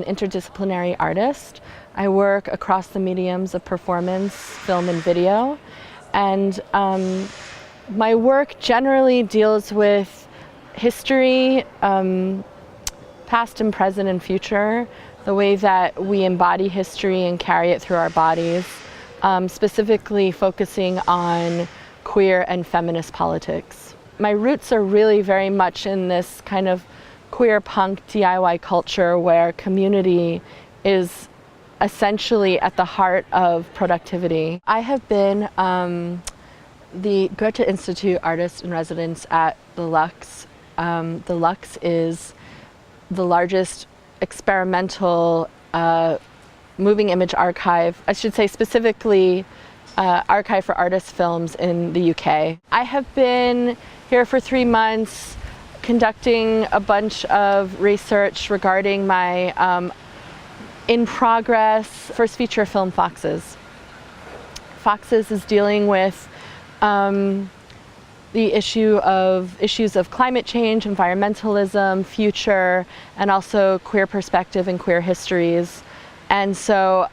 an interdisciplinary artist. I work across the mediums of performance, film, and video. And my work generally deals with history, past and present and future, the way that we embody history and carry it through our bodies, specifically focusing on queer and feminist politics. My roots are really very much in this kind of queer punk DIY culture where community is essentially at the heart of productivity. I have been the Goethe Institute Artist in Residence at the LUX. The LUX is the largest experimental moving image archive, I should say specifically archive for artist films in the UK. I have been here for 3 months conducting a bunch of research regarding my in-progress first feature film, Foxes. Foxes is dealing with the issues of climate change, environmentalism, future, and also queer perspective and queer histories. And so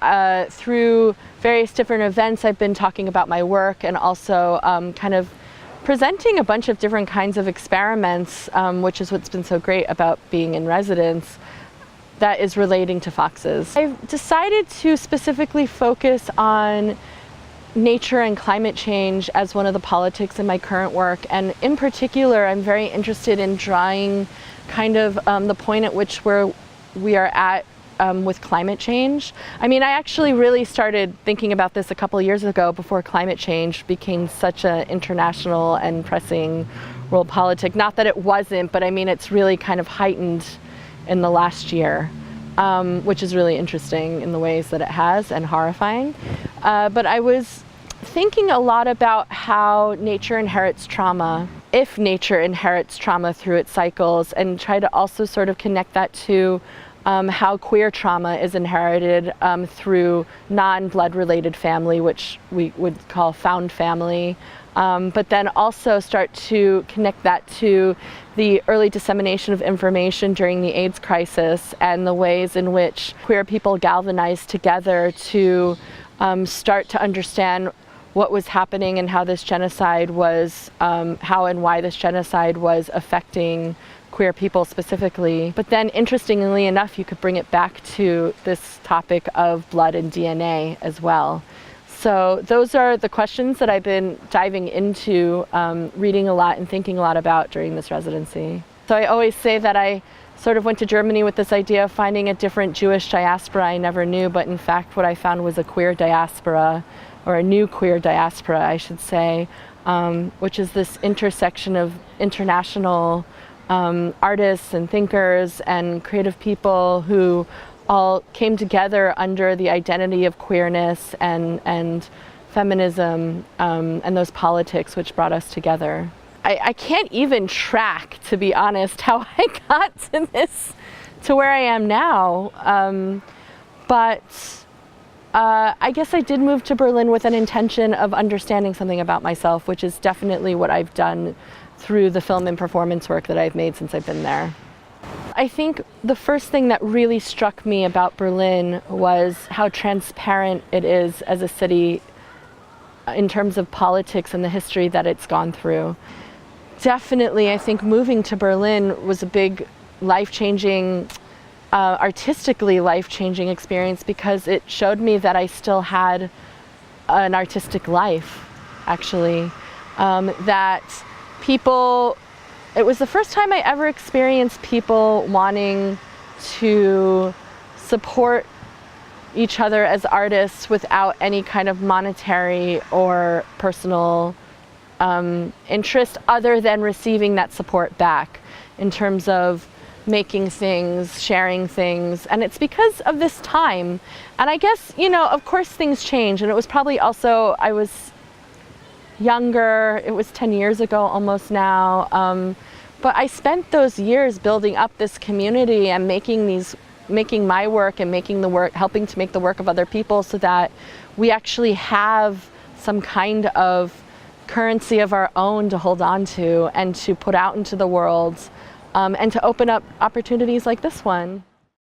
through various different events, I've been talking about my work and also kind of presenting a bunch of different kinds of experiments, which is what's been so great about being in residence, that is relating to foxes. I've decided to specifically focus on nature and climate change as one of the politics in my current work, and in particular I'm very interested in drawing kind of the point at which we are at with climate change. I mean, I actually really started thinking about this a couple of years ago before climate change became such an international and pressing world politic. Not that it wasn't, but I mean it's really kind of heightened in the last year, which is really interesting in the ways that it has and horrifying. But I was thinking a lot about how nature inherits trauma, if nature inherits trauma through its cycles, and try to also sort of connect that to how queer trauma is inherited through non-blood related family, which we would call found family, but then also start to connect that to the early dissemination of information during the AIDS crisis and the ways in which queer people galvanized together to start to understand what was happening and how this genocide was, how and why this genocide was affecting queer people specifically. But then interestingly enough, you could bring it back to this topic of blood and DNA as well. So those are the questions that I've been diving into, reading a lot and thinking a lot about during this residency. So I always say that I sort of went to Germany with this idea of finding a different Jewish diaspora I never knew, but in fact what I found was a queer diaspora, or a new queer diaspora I should say, which is this intersection of international artists and thinkers and creative people who all came together under the identity of queerness and feminism and those politics which brought us together. I can't even track, to be honest, how I got to where I am now, but I guess I did move to Berlin with an intention of understanding something about myself, which is definitely what I've done through the film and performance work that I've made since I've been there. I think the first thing that really struck me about Berlin was how transparent it is as a city in terms of politics and the history that it's gone through. Definitely, I think moving to Berlin was a big life-changing, artistically life-changing experience because it showed me that I still had an artistic life, actually. That people, it was the first time I ever experienced people wanting to support each other as artists without any kind of monetary or personal interest other than receiving that support back in terms of making things, sharing things. And it's because of this time. And I guess, you know, of course things change, and it was probably also, I was younger, it was 10 years ago almost now, but I spent those years building up this community and making my work and helping to make the work of other people so that we actually have some kind of currency of our own to hold on to and to put out into the world, and to open up opportunities like this one.